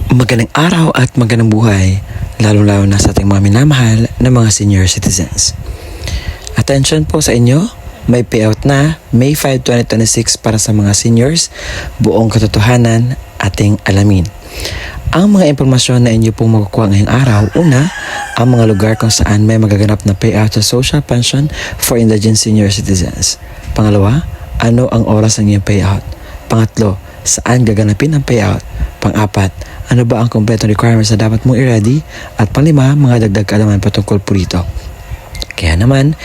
Magandang araw at magandang buhay, lalo-lalo na sa ating mga minamahal na mga senior citizens. Attention po sa inyo, may payout na May 5, 2026 para sa mga seniors, buong katotohanan ating alamin. Ang mga impormasyon na inyo pong makukuha ngayong araw, una, ang mga lugar kung saan may magaganap na payout sa social pension for indigent senior citizens. Pangalawa, ano ang oras ng iyong payout? Pangatlo, saan gaganapin ang payout? Pang-apat, ano ba ang kompletong requirements na dapat mong i-ready? At panglima, mga dagdag kaalaman patungkol po rito. Kaya naman,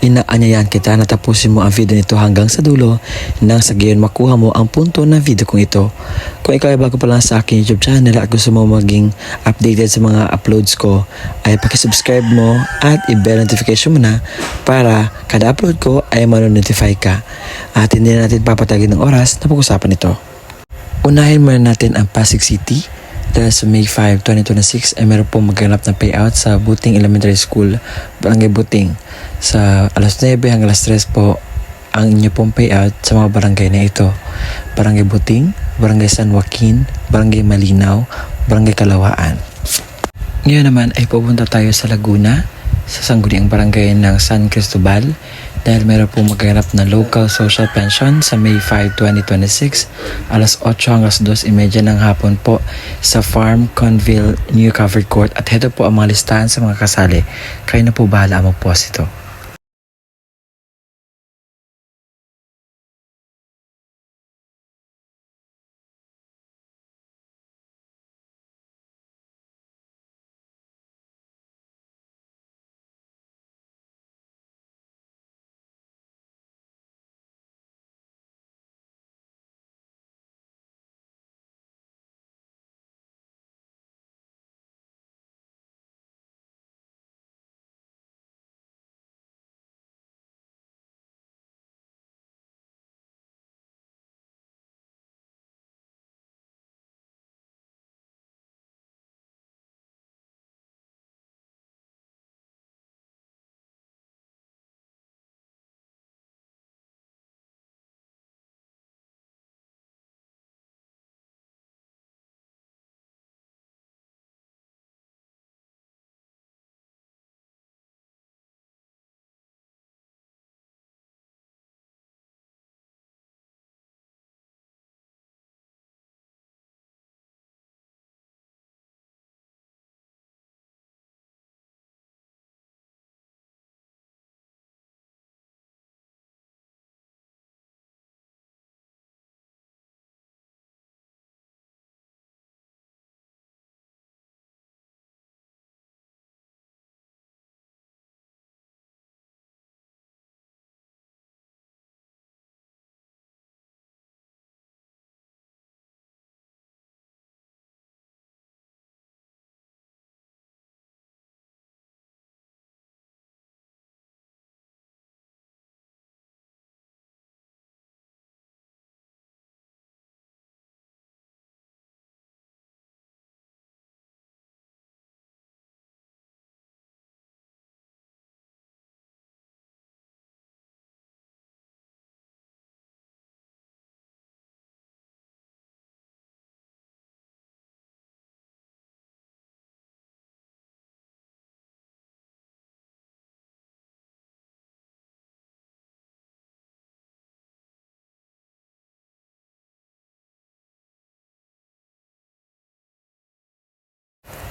inaanyayahan kita na tapusin mo ang video nito hanggang sa dulo nang sa gayon makuha mo ang punto ng video kong ito. Kung ikaw ay bago pa lang sa aking YouTube channel at gusto mo maging updated sa mga uploads ko, ay pakisubscribe mo at i-bell notification mo na para kada upload ko ay manonotify ka. At hindi na natin papatagin ng oras na pag-usapan ito. Unahin muna natin ang Pasig City. Dahil sa May 5, 2026 ay meron pong magganap na payout sa Buting Elementary School, Barangay Buting. Sa alas 9 hanggang alas 3 po ang inyo pong payout sa mga barangay na ito. Barangay Buting, Barangay San Joaquin, Barangay Malinaw, Barangay Kalawaan. Ngayon naman ay pupunta tayo sa Laguna, sa sangguniang barangay ng San Cristobal, dahil meron pong magganap na local social pension sa May 5, 2026, alas 8 hanggang 2:30 ng hapon po sa Farm Conville New Covered Court. At heto po ang mga listahan sa mga kasali. Kayo na po bahala mag-post ito.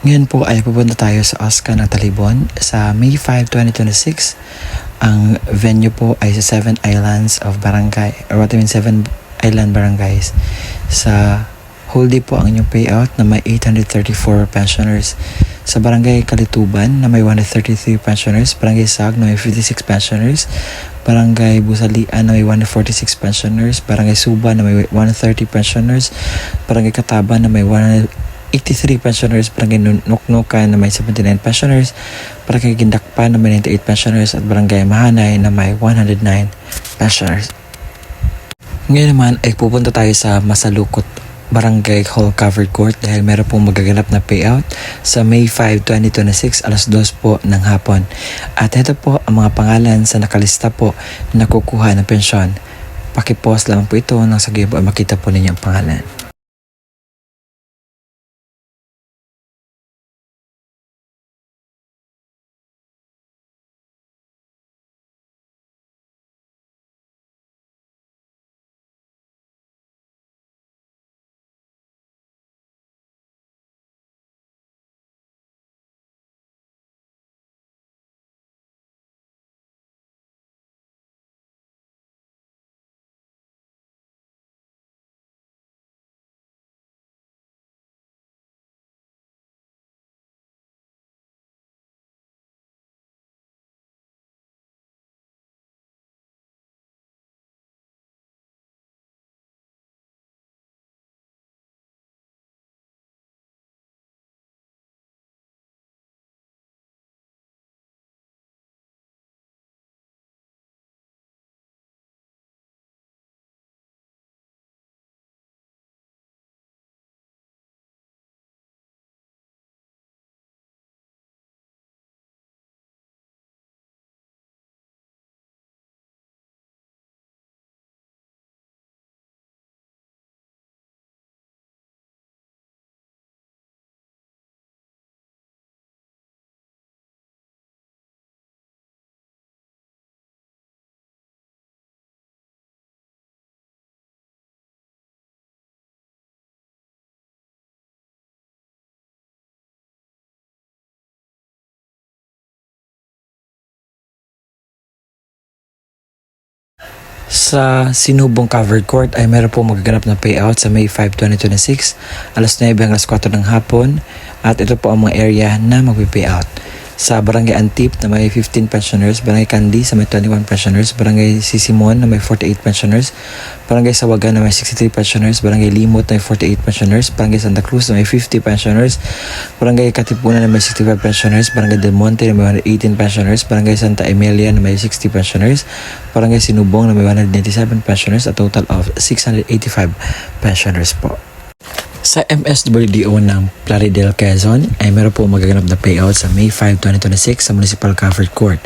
Ngayon po ay pupunta tayo sa Oscar ng Talibon sa May 5, 2026. Ang venue po ay sa 7 Islands of Barangay, or what I mean 7 Island Barangays. Sa whole day po ang inyong payout na may 834 pensioners. Sa Barangay Kalituban na may 133 pensioners, Barangay Sag na may 56 pensioners, Barangay Busalian na may 146 pensioners, Barangay Suba na may 130 pensioners, Barangay Kataban na may 183 pensioners, Barangay Nuknukan na may 79 pensioners, Barangay Gindakpan na may 98 pensioners, at Barangay Mahanay na may 109 pensioners. Ngayon naman ay pupunta tayo sa Masalukot Barangay Hall Covered Court dahil meron pong magaganap na payout sa May 5, 2026 alas 2 po ng hapon. At ito po ang mga pangalan sa nakalista po na kukuha ng pensyon. Pakipost lang po ito nang sa gayon po makita po ninyo ang pangalan. Sa Sinubong Covered Court ay meron po magaganap na payout sa May 5, 2026, alas 9 hanggang alas 4 ng hapon. At ito po ang mga area na magpipayout. Sa Barangay Antip na may 15 pensioners, Barangay Kandi sa may 21 pensioners, Barangay Sisimon na may 48 pensioners, Barangay Sawagan na may 63 pensioners, Barangay Limot na may 48 pensioners, Barangay Santa Cruz na may 50 pensioners, Barangay Katipunan na may 65 pensioners, Barangay Del Monte na may 118 pensioners, Barangay Santa Emilia na may 60 pensioners, Barangay Sinubong na may 197 pensioners, a total of 685 pensioners po. Sa MSWDO ng Plaridel, Quezon ay meron po magaganap na payout sa May 5, 2026 sa Municipal Covered Court.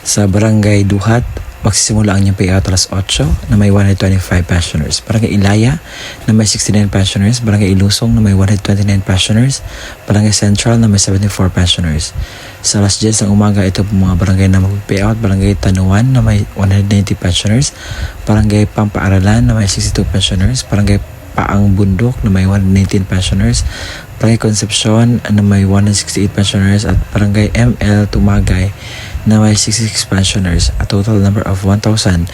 Sa Barangay Duhat, magsisimula ang niyang payout alas 8 na may 125 pensioners. Barangay Ilaya na may 69 pensioners. Barangay Ilusong na may 129 pensioners. Barangay Central na may 74 pensioners. Sa alas 10 ng umaga, ito po mga barangay na mag-payout. Barangay Tanuan na may 190 pensioners. Barangay Pampaaralan na may 62 pensioners. Barangay Paang Bundok na may 119 pensioners, Barangay Concepcion na may 168 pensioners at Barangay ML Tumagay na may 66 pensioners. A total number of 1,002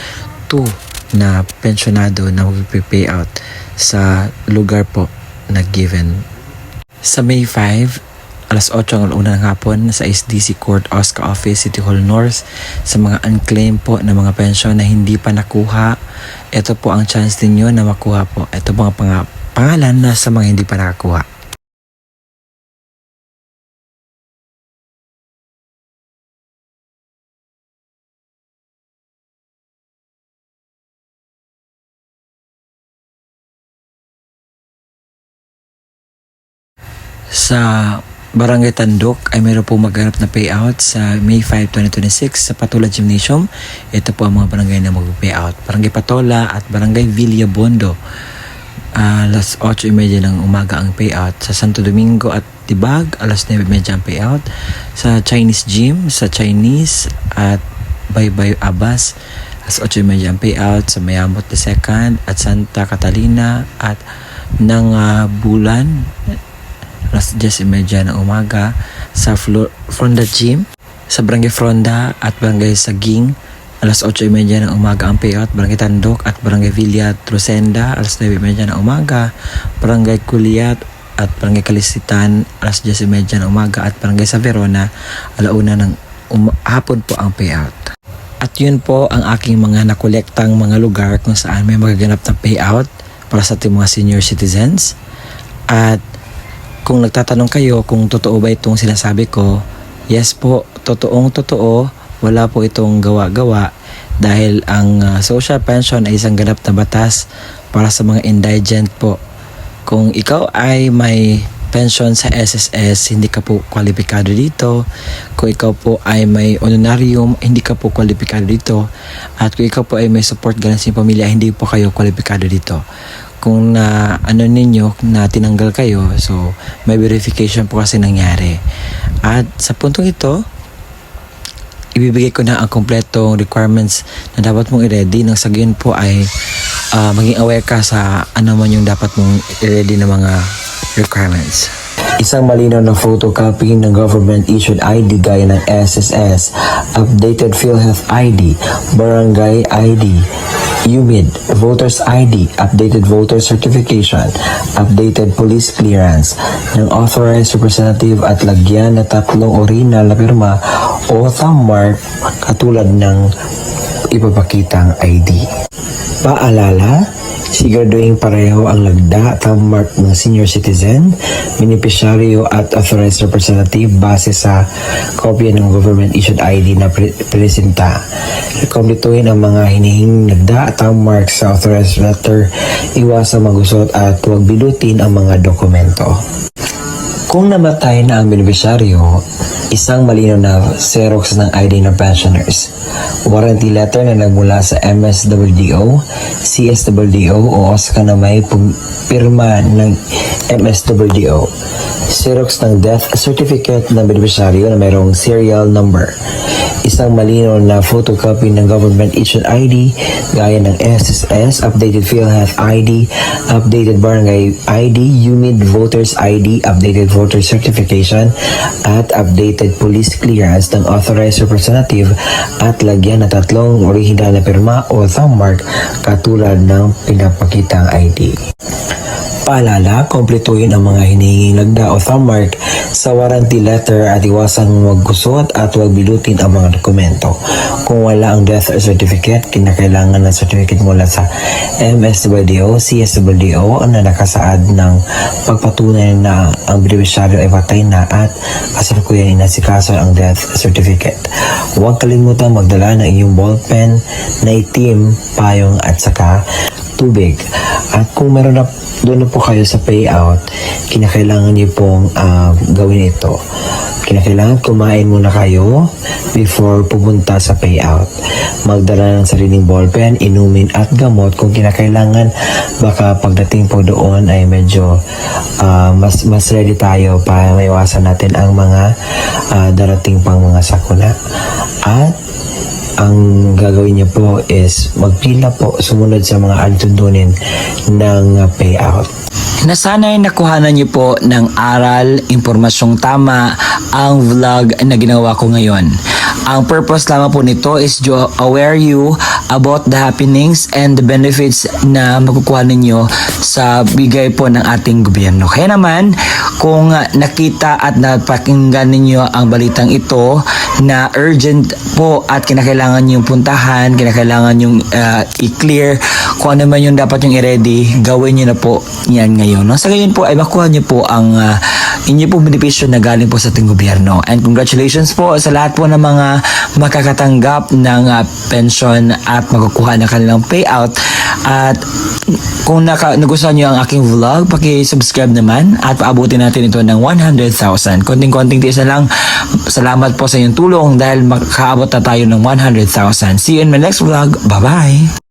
na pensionado na mag-payout sa lugar po na given. Sa May 5, alas 8 ang una ng hapon sa SDC Court, Oscar Office, City Hall North, sa mga unclaimed po na mga pensyon na hindi pa nakuha. Ito po ang chance ninyo na makuha po. Ito mga pangalan na sa mga hindi pa nakakuha. Sa Barangay Tandok ay mayroon po maghanap na payout sa May 5, 2026 sa Patola Gymnasium. Ito po ang mga barangay na mag-payout. Barangay Patola at Barangay Villabondo. Alas 8:30 ng umaga ang payout. Sa Santo Domingo at Tibag, alas 9:30 ang payout. Sa Chinese Gym, sa Chinese at Baybay Abas, alas 8:30 ang payout. Sa Mayamot II at Santa Catalina at ng Bulan, alas 10:30 ng umaga. Sa Fronda Gym, sa Barangay Fronda at Barangay Saging, alas 8:30 ng umaga ang payout. Barangay Tandok at Barangay Villa Trocenda, alas 9:30 ng umaga. Barangay Kuliat at Barangay Kalisitan, alas 10:30 ng umaga. At Barangay Sa Verona, alauna ng hapon po ang payout. At yun po ang aking mga nakolektang mga lugar kung saan may magaganap na payout para sa ating mga senior citizens. At kung nagtatanong kayo kung totoo ba itong sinasabi ko, yes po, totoo. Wala po itong gawa-gawa dahil ang social pension ay isang ganap na batas para sa mga indigent po. Kung ikaw ay may pension sa SSS, hindi ka po kwalipikado dito. Kung ikaw po ay may honorarium, hindi ka po kwalipikado dito. At kung ikaw po ay may support galing sa pamilya, hindi po kayo kwalipikado dito. Kung ninyo na tinanggal kayo, so may verification po kasi nangyari. At sa puntong ito, ibibigay ko na ang kompletong requirements na dapat mong i-ready nang sa gayon po ay maging aware ka sa ano man yung dapat mong i-ready na mga requirements. Isang malinaw na photocopy ng government-issued ID gaya ng SSS, updated PhilHealth ID, Barangay ID, UMID, Voters ID, updated voter certification, updated police clearance ng authorized representative at lagyan na 3 original na pirma o thumb mark katulad ng ipapakitang ID. Paalala, siguraduhin pareho ang lagda, thumb mark ng senior citizen, beneficiaryo at authorized representative base sa kopya ng government-issued ID na presenta. Kumpletuhin ang mga hinihinging lagda, thumb mark sa authorized letter, iwasang magusot at huwag bilutin ang mga dokumento. Kung namatay na ang beneficiaryo, isang malinaw na Xerox ng ID ng pensioners, warranty letter na nagmula sa MSWDO, CSWDO o OSCA na may pirma ng MSWDO, Xerox ng death certificate ng beneficiaryo na mayroong serial number. Isang malinaw na photocopy ng government issued ID gaya ng SSS, updated PhilHealth ID, updated barangay ID, unit voters ID, updated voter certification, at updated police clearance ng authorized representative at lagyan na 3 original na pirma o thumb mark katulad ng pinapakitang ID. Paalala, kumpletuhin ang mga hinihinging lagda o thumb mark sa warranty letter at iwasang magkusot at huwag bilutin ang mga dokumento. Kung wala ang death certificate, kinakailangan ng certificate mula sa MSWDO, CSWDO na nakasaad ng pagpatunay na ang beneficiaryo ay patay na at kasalukuyan inasikaso ang death certificate. Huwag kalimutan magdala ng iyong ballpen na itim, payong at saka tubig. At kung meron na doon na po kayo sa payout, kinakailangan niyo pong gawin ito. Kinakailangan kumain muna kayo before pupunta sa payout. Magdala ng sariling ballpen, inumin at gamot kung kinakailangan. Baka pagdating po doon ay medyo mas ready tayo para maiwasan natin ang mga darating pang mga sakuna. At ang gagawin niyo po is magpila po sumunod sa mga altundunin ng payout. Nasanay nakuhanan niyo po ng aral, impormasyong tama ang vlog na ginawa ko ngayon. Ang purpose lamang po nito is to aware you about the happenings and the benefits na makukuha ninyo sa bigay po ng ating gobyerno. Kaya naman, kung nakita at napakinggan ninyo ang balitang ito na urgent po at kinakailangan yung puntahan, kinakailangan yung i-clear, kung ano man yung dapat yung i-ready, gawin nyo na po yan ngayon. No? Sa gayon po ay makuha nyo po ang inyo pong benepisyo na galing po sa ating gobyerno. And congratulations po sa lahat po ng mga makakatanggap ng pension at makukuha ng kanilang payout. At kung nagustuhan nyo ang aking vlog, paki-subscribe naman at paabutin natin ito ng 100,000. Konting-konting tiis na lang. Salamat po sa inyong tulong dahil makaabot na tayo ng 100,000. See you in my next vlog. Bye-bye!